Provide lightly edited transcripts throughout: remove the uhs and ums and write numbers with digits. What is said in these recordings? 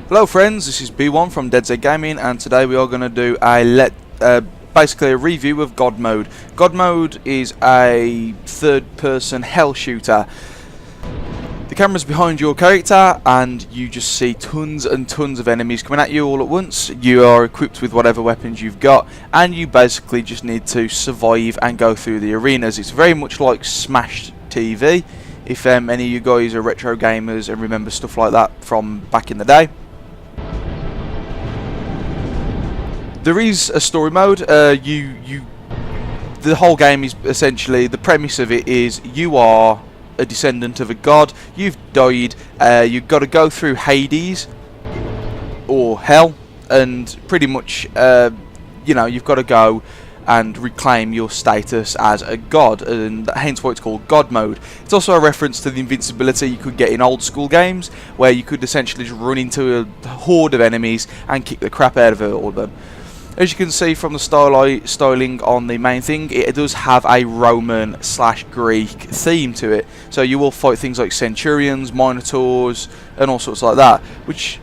Hello friends, this is B1 from Dead Z Gaming, and today we are going to do basically a review of God Mode. God Mode is a third-person hell shooter. The camera's behind your character and you just see tons and tons of enemies coming at you all at once. You are equipped with whatever weapons you've got and you basically just need to survive and go through the arenas. It's very much like Smash TV, if any of you guys are retro gamers and remember stuff like that from back in the day. There is a story mode. The whole game is essentially, the premise of it is you are a descendant of a god. You've died. You've got to go through Hades or hell, and pretty much, you've got to go and reclaim your status as a god, and hence why it's called God Mode. It's also a reference to the invincibility you could get in old school games, where you could essentially just run into a horde of enemies and kick the crap out of all of them. As you can see from the styling on the main thing, it does have a Roman/Greek theme to it. So you will fight things like centurions, minotaurs, and all sorts like that, which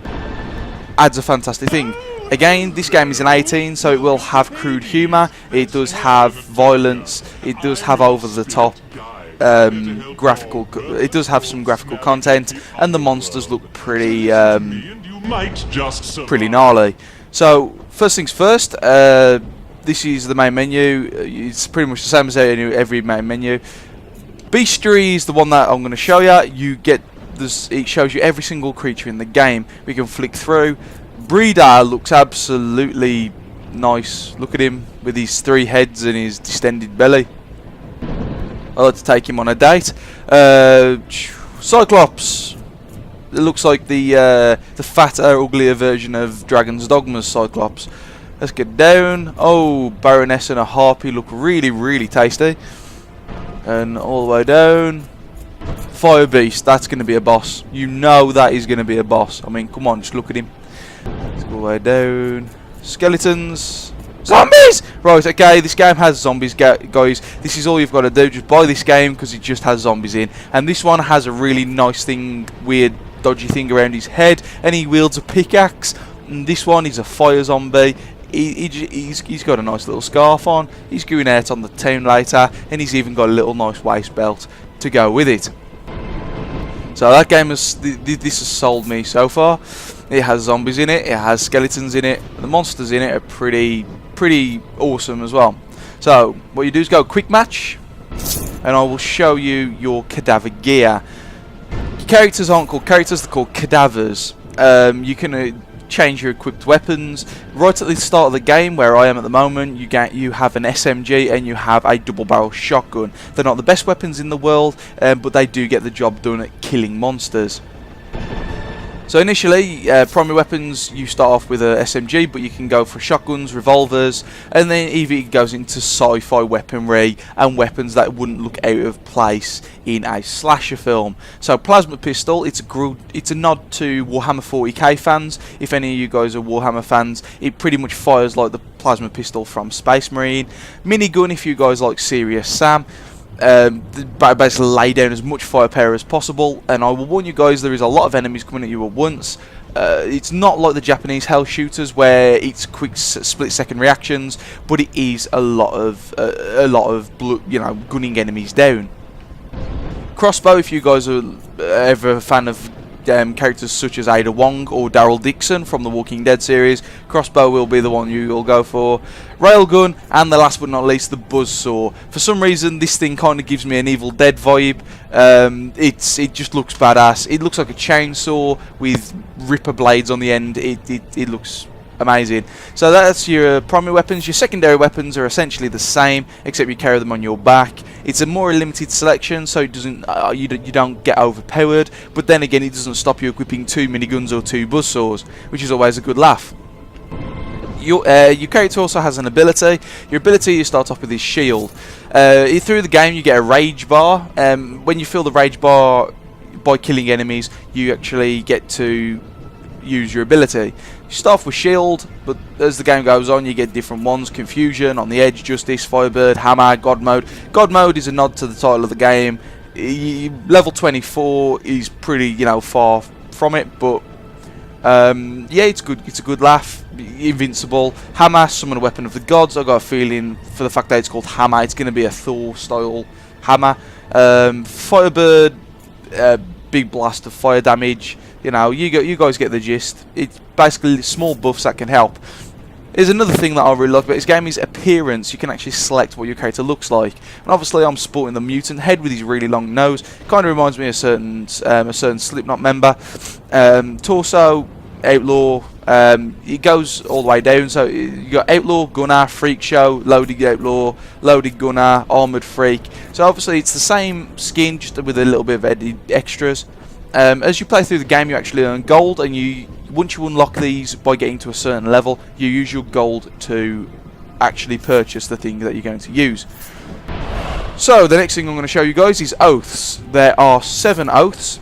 adds a fantastic thing. Again, this game is an 18, so it will have crude humour, it does have violence, it does have over-the-top graphical, it does have some graphical content, and the monsters look pretty gnarly. So, first things first, this is the main menu. It's pretty much the same as every main menu. Bestiary is the one that I'm going to show you. You get this, it shows you every single creature in the game. We can flick through. Breeder looks absolutely nice. Look at him with his 3 heads and his distended belly. I'd like to take him on a date. Cyclops. It looks like the fatter, uglier version of Dragon's Dogma's Cyclops. Let's get down. Oh, Baroness and a Harpy look really, really tasty. And all the way down. Fire Beast, that's going to be a boss. You know that is going to be a boss. I mean, come on, just look at him. Let's go all the way down. Skeletons. Zombies! Right, okay, this game has zombies, guys. This is all you've got to do. Just buy this game because it just has zombies in. And this one has a really nice thing, weird dodgy thing around his head, and he wields a pickaxe. And this one is a fire zombie. He's got a nice little scarf on. He's going out on the town later, and he's even got a little nice waist belt to go with it. So that game has this has sold me so far. It has zombies in it. It has skeletons in it. The monsters in it are pretty awesome as well. So what you do is go quick match, and I will show you your cadaver gear. Characters aren't called characters, they're called cadavers. You can change your equipped weapons. Right at the start of the game, where I am at the moment, you have an SMG and you have a double barrel shotgun. They're not the best weapons in the world, but they do get the job done at killing monsters. So initially, primary weapons, you start off with a SMG, but you can go for shotguns, revolvers, and then it goes into sci-fi weaponry and weapons that wouldn't look out of place in a slasher film. So plasma pistol, it's a nod to Warhammer 40k fans. If any of you guys are Warhammer fans, it pretty much fires like the plasma pistol from Space Marine. Minigun, if you guys like Serious Sam. Basically lay down as much firepower as possible, and I will warn you guys, there is a lot of enemies coming at you at once. It's not like the Japanese hell shooters where it's quick split-second reactions, but it is a lot of gunning enemies down. Crossbow, if you guys are ever a fan of characters such as Ada Wong or Daryl Dixon from the Walking Dead series, crossbow will be the one you will go for. Railgun, and the last but not least, the buzzsaw. For some reason, this thing kind of gives me an Evil Dead vibe. It just looks badass. It looks like a chainsaw with ripper blades on the end. It looks amazing. So that's your primary weapons. Your secondary weapons are essentially the same, except you carry them on your back. It's a more limited selection, so it doesn't you don't get overpowered. But then again, it doesn't stop you equipping 2 miniguns or 2 buzzsaws, which is always a good laugh. Your character also has an ability. Your ability, you start off with his shield. Through the game, you get a rage bar. When you fill the rage bar by killing enemies, you actually get to use your ability. You start off with shield, but as the game goes on, you get different ones: Confusion, On the Edge, Justice, Firebird, Hammer, God Mode. God Mode is a nod to the title of the game. Level 24 is pretty, far from it, but Yeah, it's good. It's a good laugh. Invincible. Hammer, summon a weapon of the gods. I got a feeling for the fact that it's called Hammer, it's going to be a Thor-style hammer. Firebird, big blast of fire damage. You know, you guys get the gist. It's basically small buffs that can help. There's another thing that I really like about this game is appearance. You can actually select what your character looks like. And obviously I'm sporting the mutant head with his really long nose. Kind of reminds me of a certain Slipknot member. Torso, outlaw. It goes all the way down. So you got outlaw, gunner, freak show, loaded outlaw, loaded gunner, armored freak. So obviously it's the same skin, just with a little bit of added extras. As you play through the game, you actually earn gold, and once you unlock these by getting to a certain level, you use your gold to actually purchase the thing that you're going to use. So the next thing I'm going to show you guys is oaths. There are 7 oaths.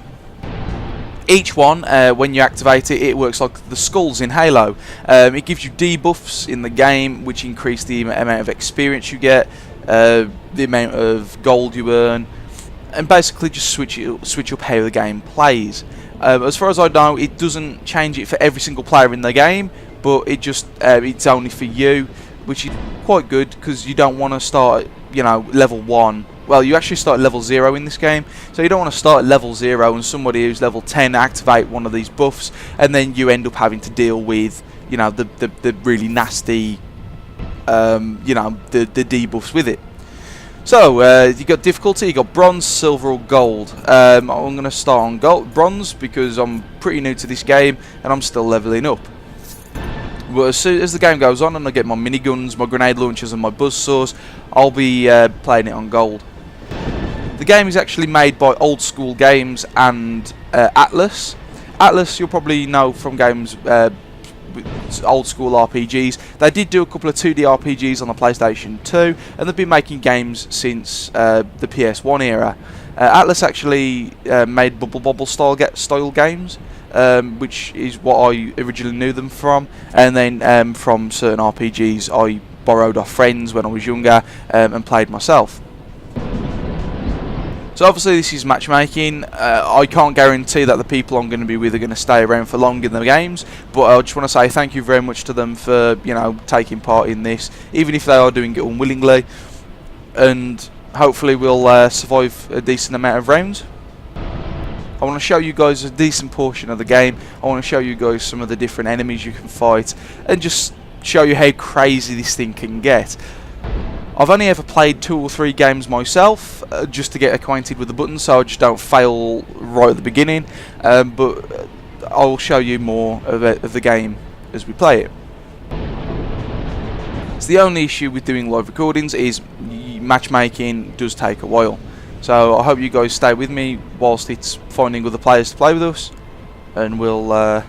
Each one, when you activate it, it works like the skulls in Halo. It gives you debuffs in the game, which increase the amount of experience you get, the amount of gold you earn, and basically just switch up how the game plays. As far as I know, it doesn't change it for every single player in the game, but it's only for you, which is quite good because you don't want to start, you know, level 1. Well, you actually start at level 0 in this game, so you don't want to start at level 0 and somebody who's level 10 activate one of these buffs, and then you end up having to deal with, you know, the really nasty, you know, the debuffs with it. So, you got difficulty, you got bronze, silver or gold. I'm going to start on bronze because I'm pretty new to this game and I'm still leveling up. But as soon as the game goes on and I get my miniguns, my grenade launchers and my buzzsaws, I'll be playing it on gold. The game is actually made by Old School Games and Atlas. Atlas you'll probably know from games, old school RPGs. They did do a couple of 2D RPGs on the PlayStation 2, and they've been making games since the PS1 era. Atlas actually made Bubble Bobble style games, which is what I originally knew them from, and then from certain RPGs I borrowed off friends when I was younger and played myself. So obviously this is matchmaking. I can't guarantee that the people I'm going to be with are going to stay around for long in the games, but I just want to say thank you very much to them for, you know, taking part in this, even if they are doing it unwillingly, and hopefully we'll survive a decent amount of rounds. I want to show you guys a decent portion of the game. I want to show you guys some of the different enemies you can fight, and just show you how crazy this thing can get. I've only ever played 2 or 3 games myself, just to get acquainted with the buttons, so I just don't fail right at the beginning. But I'll show you more of the game as we play it. So the only issue with doing live recordings is matchmaking does take a while. So I hope you guys stay with me whilst it's finding other players to play with us, and we'll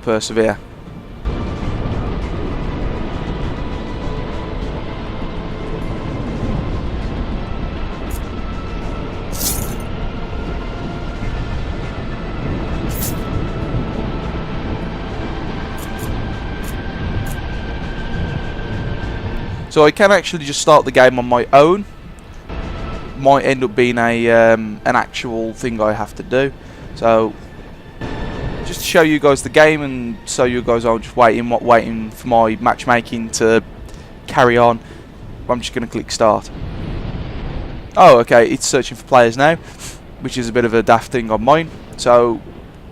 persevere. So I can actually just start the game on my own. Might end up being an actual thing I have to do. So just to show you guys the game, and so you guys aren't just waiting for my matchmaking to carry on, I'm just going to click start. Oh, okay, it's searching for players now, which is a bit of a daft thing on mine. So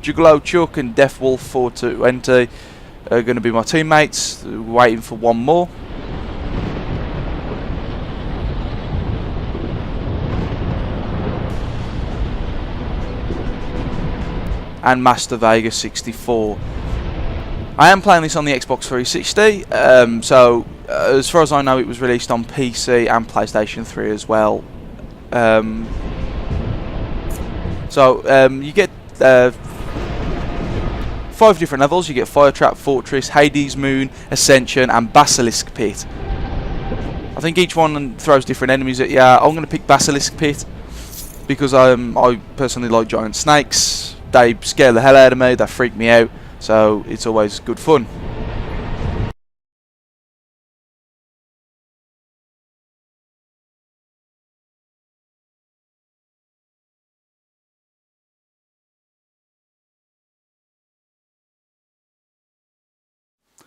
Juggalo Chuck and Death Wolf 420 are going to be my teammates, waiting for one more. And Master Vega 64. I am playing this on the Xbox 360, so as far as I know it was released on PC and PlayStation 3 as well. You get 5 different levels. You get Fire Trap, Fortress, Hades Moon, Ascension and Basilisk Pit. I think each one throws different enemies at you. I'm going to pick Basilisk Pit because I personally like giant snakes. They scare the hell out of me, they freak me out, so it's always good fun.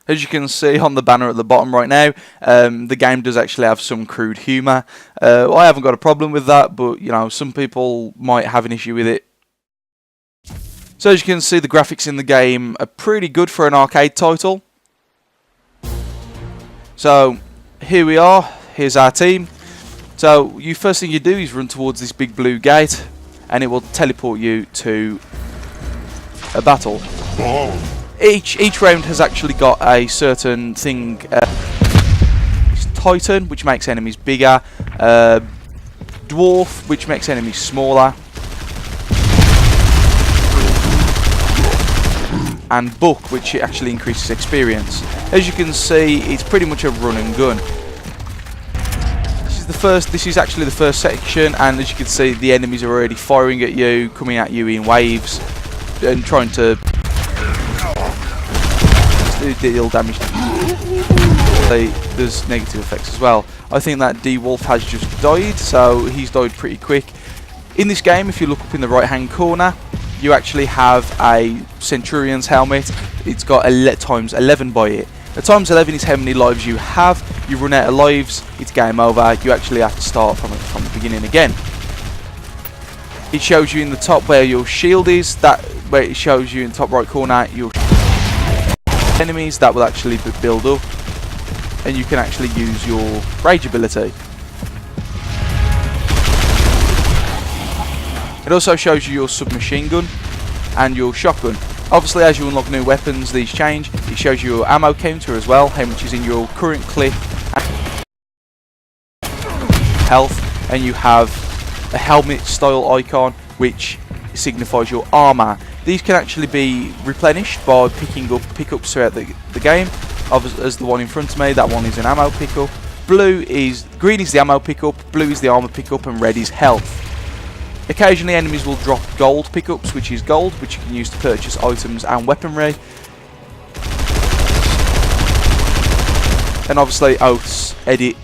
As you can see on the banner at the bottom right now, the game does actually have some crude humour. I haven't got a problem with that, but you know, some people might have an issue with it. So as you can see, the graphics in the game are pretty good for an arcade title. So here we are, here's our team. So first thing you do is run towards this big blue gate, and it will teleport you to a battle. Each round has actually got a certain thing. It's Titan, which makes enemies bigger. Dwarf, which makes enemies smaller. And Buck, which actually increases experience. As you can see, it's pretty much a run and gun. This is actually the first section, and as you can see, the enemies are already firing at you, coming at you in waves, and trying to deal damage. There's negative effects as well. I think that D-Wolf has just died, so he's died pretty quick. In this game, if you look up in the right hand corner, you actually have a Centurion's helmet. It's got times 11 by it. The times 11 is how many lives you have. You run out of lives, it's game over. You actually have to start from the beginning again. It shows you in the top where your shield is. Where it shows you in the top right corner your enemies. That will actually build up, and you can actually use your rage ability. It also shows you your submachine gun and your shotgun. Obviously, as you unlock new weapons, these change. It shows you your ammo counter as well, how much is in your current clip and health, and you have a helmet style icon which signifies your armor. These can actually be replenished by picking up pickups throughout the game. As the one in front of me, that one is an ammo pickup. Green is the ammo pickup, blue is the armor pickup, and red is health. Occasionally enemies will drop gold pickups, which is gold, which you can use to purchase items and weaponry. And obviously oaths edit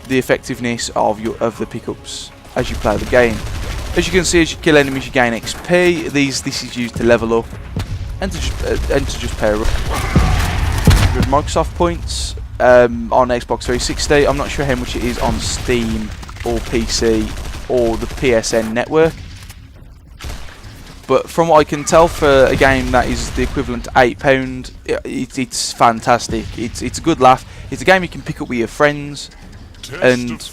the effectiveness of the pickups as you play the game. As you can see, as you kill enemies you gain XP. This is used to level up and to just pair up. 100 Microsoft points on Xbox 360. I'm not sure how much it is on Steam or PC or the PSN network, but from what I can tell, for a game that is the equivalent to £8, it's fantastic. It's a good laugh. It's a game you can pick up with your friends, and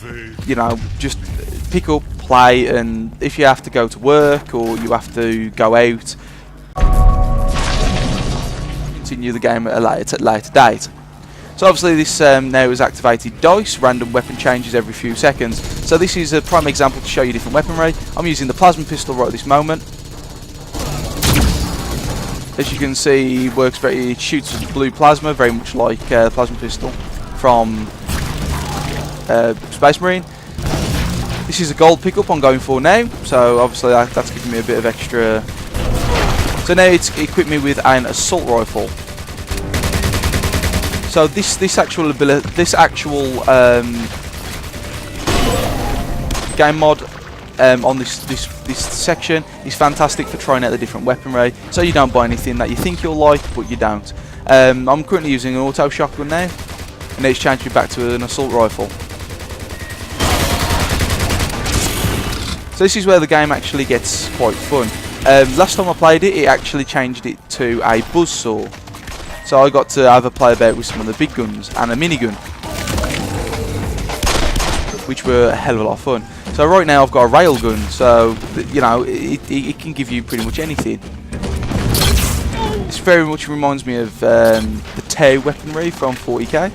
you know, just pick up, play, and if you have to go to work or you have to go out, continue the game at a later date. So obviously this now has activated DICE, random weapon changes every few seconds. So this is a prime example to show you different weaponry. I'm using the plasma pistol right at this moment. As you can see, it shoots blue plasma, very much like the plasma pistol from Space Marine. This is a gold pickup I'm going for now, so obviously that's giving me a bit of extra. So now it's equipped me with an assault rifle. So this actual game mod on this section is fantastic for trying out the different weaponry, so you don't buy anything that you think you'll like but you don't. I'm currently using an auto shotgun now, and it's changed me back to an assault rifle. So this is where the game actually gets quite fun. Last time I played it, it actually changed it to a buzzsaw. So I got to have a play about with some of the big guns and a minigun, which were a hell of a lot of fun. So right now I've got a railgun, so you know it can give you pretty much anything. This very much reminds me of the Tau weaponry from 40k.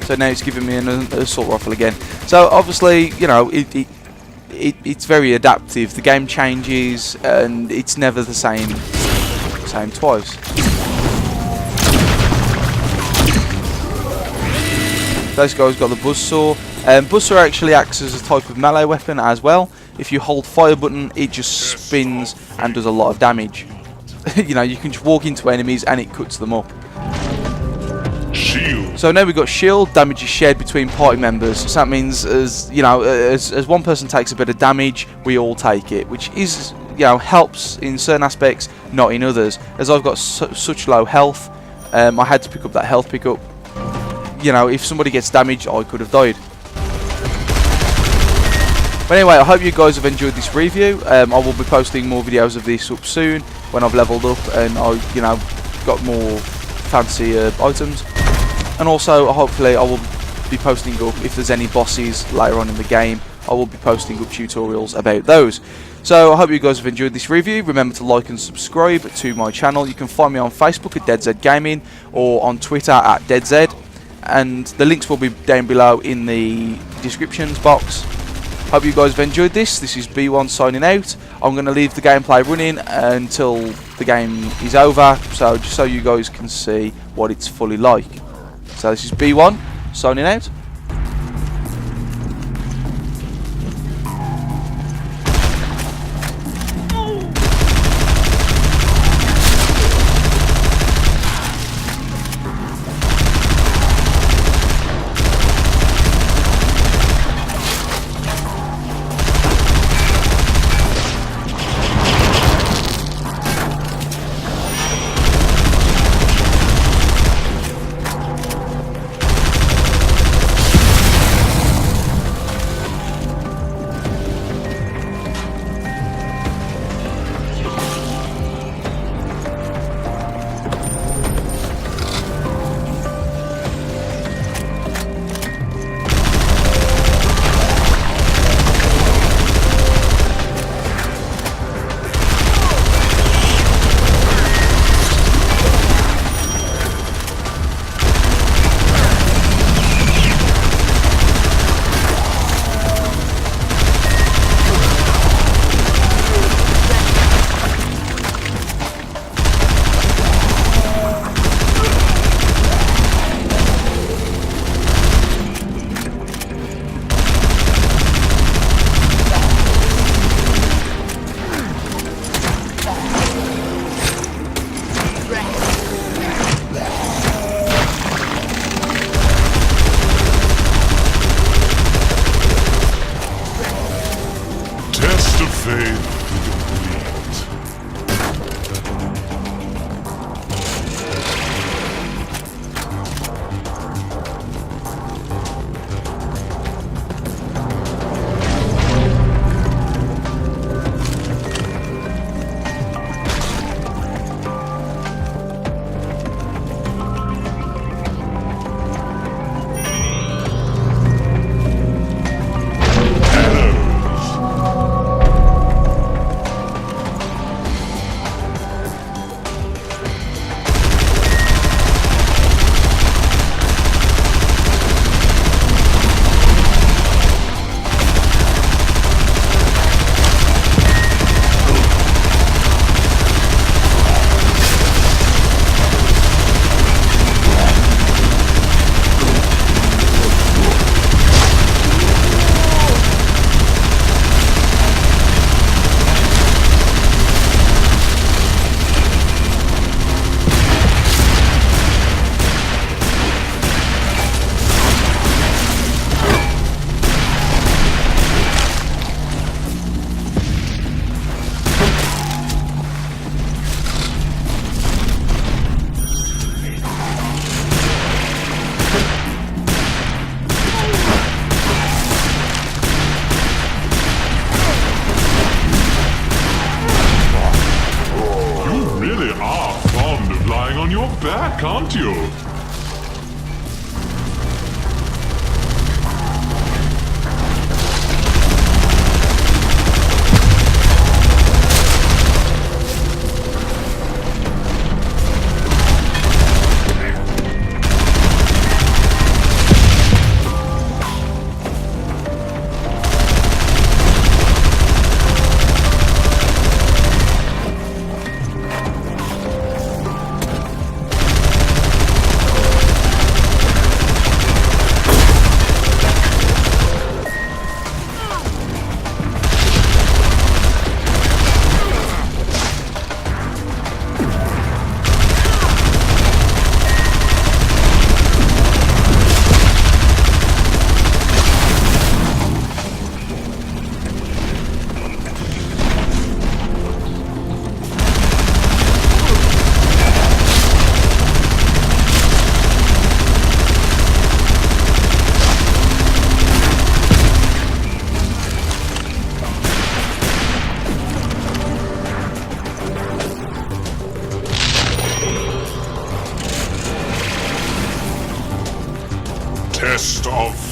So now it's giving me an assault rifle again. So obviously, you know, it's very adaptive. The game changes and it's never the same twice. Those guys got the buzzsaw. Buzzsaw actually acts as a type of melee weapon as well. If you hold fire button, it just spins and does a lot of damage. You know, you can just walk into enemies and it cuts them up. Shield. So now we've got shield. Damage is shared between party members. So that means, as you know, as one person takes a bit of damage, we all take it, which is, you know, helps in certain aspects, not in others. As I've got such low health, I had to pick up that health pickup. You know, if somebody gets damaged, I could have died. But anyway, I hope you guys have enjoyed this review. I will be posting more videos of this up soon when I've leveled up and I, you know, got more fancy items. And also, hopefully, I will be posting up if there's any bosses later on in the game. I will be posting up tutorials about those. So I hope you guys have enjoyed this review. Remember to like and subscribe to my channel. You can find me on Facebook at DeadZ Gaming or on Twitter at DeadZ. And the links will be down below in the descriptions box. Hope you guys have enjoyed this. This is B1 signing out. I'm going to leave the gameplay running until the game is over, so just so you guys can see what it's fully like. So this is B1 signing out. back, aren't you?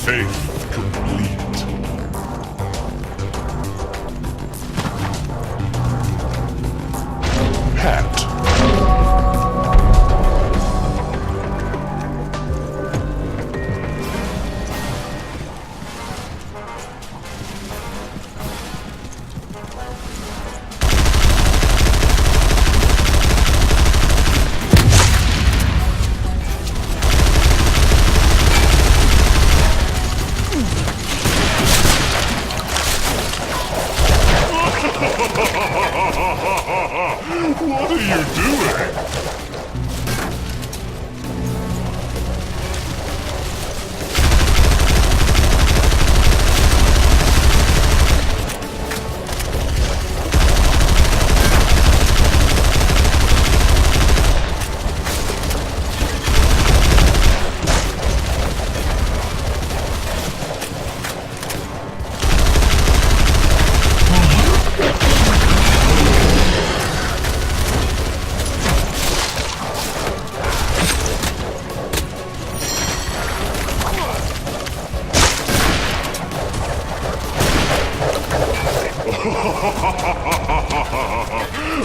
faith complete. Hat. What are you doing?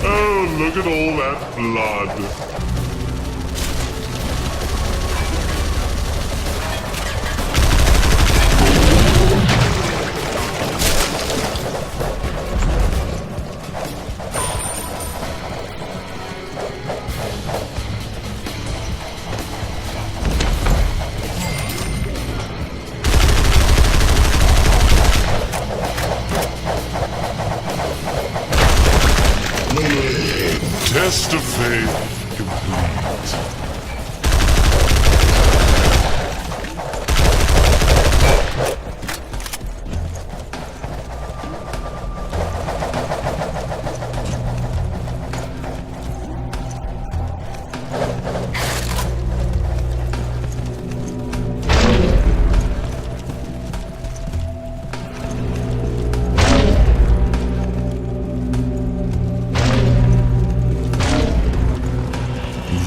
Oh, look at all that blood. Test of faith complete.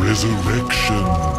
Resurrection.